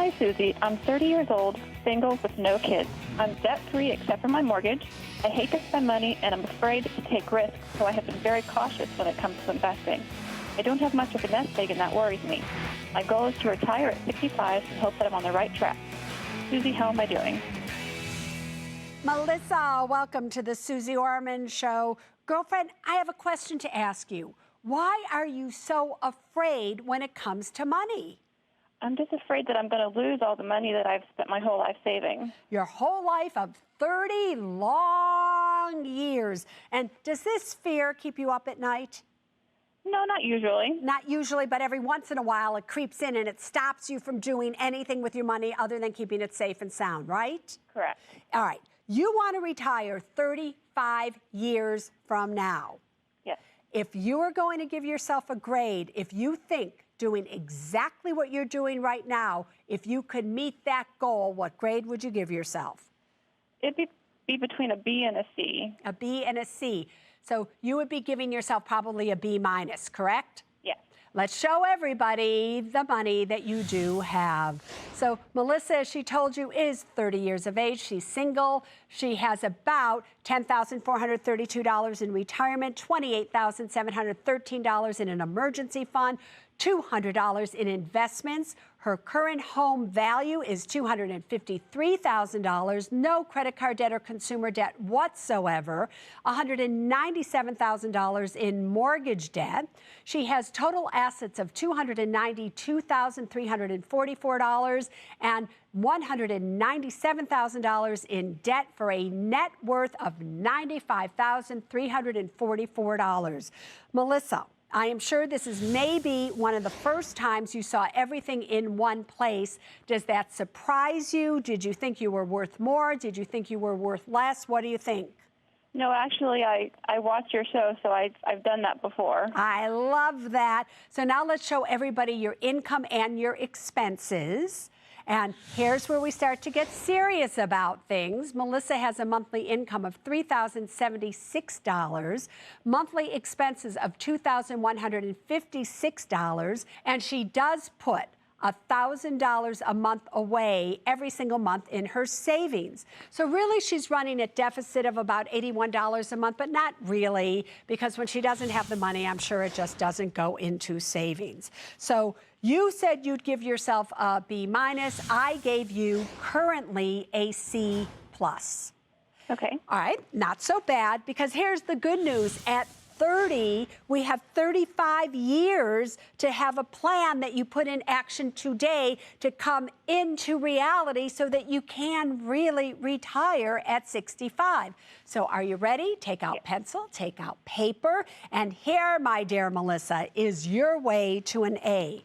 Hi, Susie. I'm 30 years old, single with no kids. I'm debt-free except for my mortgage. I hate to spend money, and I'm afraid to take risks, so I have been very cautious when it comes to investing. I don't have much of a nest egg, and that worries me. My goal is to retire at 65 and hope that I'm on the right track. Susie, how am I doing? Melissa, welcome to the Suze Orman Show. Girlfriend, I have a question to ask you. Why are you so afraid when it comes to money? I'm just afraid that I'm going to lose all the money that I've spent my whole life saving. Your whole life of 30 long years. And does this fear keep you up at night? No, not usually. Not usually, but every once in a while it creeps in and it stops you from doing anything with your money other than keeping it safe and sound, right? Correct. All right. You want to retire 35 years from now. Yes. If you are going to give yourself a grade, if you think doing exactly what you're doing right now, if you could meet that goal, what grade would you give yourself? It'd be between a B and a C. A B and a C. So you would be giving yourself probably a B minus, correct? Yes. Let's show everybody the money that you do have. So Melissa, as she told you, is 30 years of age. She's single. She has about $10,432 in retirement, $28,713 in an emergency fund, $200 in investments. Her current home value is $253,000, no credit card debt or consumer debt whatsoever, $197,000 in mortgage debt. She has total assets of $292,344 and $197,000 in debt for a net worth of $95,344. Melissa, I am sure this is maybe one of the first times you saw everything in one place. Does that surprise you? Did you think you were worth more? Did you think you were worth less? What do you think? No, actually, I watched your show, so I've done that before. I love that. So now let's show everybody your income and your expenses. And here's where we start to get serious about things. Melissa has a monthly income of $3,076, monthly expenses of $2,156, and she does put $1,000 a month away every single month in her savings. So really she's running a deficit of about $81 a month, but not really, because when she doesn't have the money, I'm sure it just doesn't go into savings. So you said you'd give yourself a B minus. I gave you currently a C plus. Okay. All right, not so bad, because here's the good news. At 30, we have 35 years to have a plan that you put in action today to come into reality so that you can really retire at 65. So are you ready? Take out pencil, take out paper, and here, my dear Melissa, is your way to an A.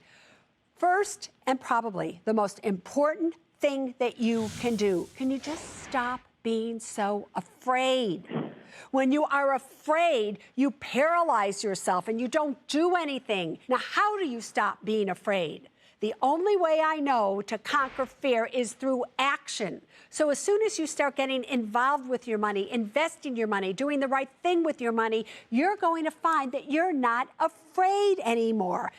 First, and probably the most important thing that you can do, can you just stop being so afraid? When you are afraid, you paralyze yourself and you don't do anything. Now, how do you stop being afraid? The only way I know to conquer fear is through action. So as soon as you start getting involved with your money, investing your money, doing the right thing with your money, you're going to find that you're not afraid anymore.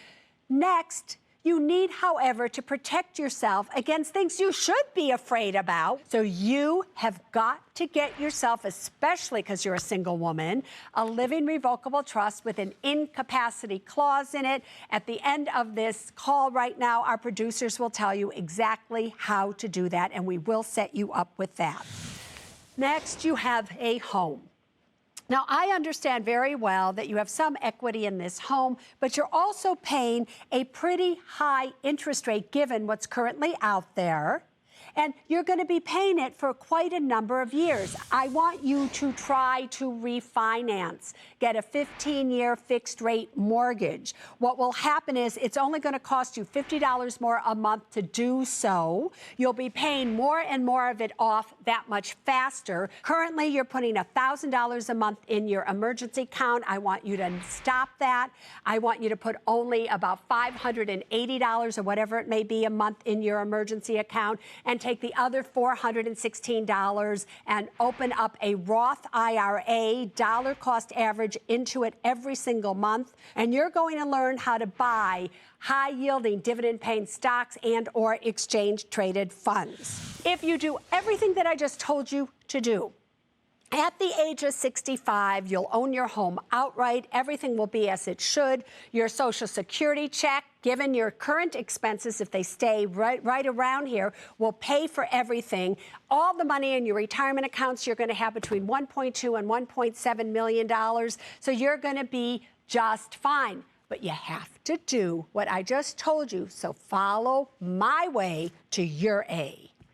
Next, you need, however, to protect yourself against things you should be afraid about. So you have got to get yourself, especially because you're a single woman, a living revocable trust with an incapacity clause in it. At the end of this call right now, our producers will tell you exactly how to do that, and we will set you up with that. Next, you have a home. Now, I understand very well that you have some equity in this home, but you're also paying a pretty high interest rate given what's currently out there. And you're going to be paying it for quite a number of years. I want you to try to refinance, get a 15-year fixed rate mortgage. What will happen is it's only going to cost you $50 more a month to do so. You'll be paying more and more of it off that much faster. Currently, you're putting $1,000 a month in your emergency account. I want you to stop that. I want you to put only about $580 or whatever it may be a month in your emergency account. And and take the other $416 and open up a Roth IRA, dollar cost average into it every single month. And you're going to learn how to buy high-yielding, dividend-paying stocks and or exchange-traded funds. If you do everything that I just told you to do, at the age of 65, you'll own your home outright. Everything will be as it should. Your Social Security check, given your current expenses, if they stay right around here, will pay for everything. All the money in your retirement accounts, you're going to have between $1.2 and $1.7 million. So you're going to be just fine. But you have to do what I just told you. So follow my way to your A.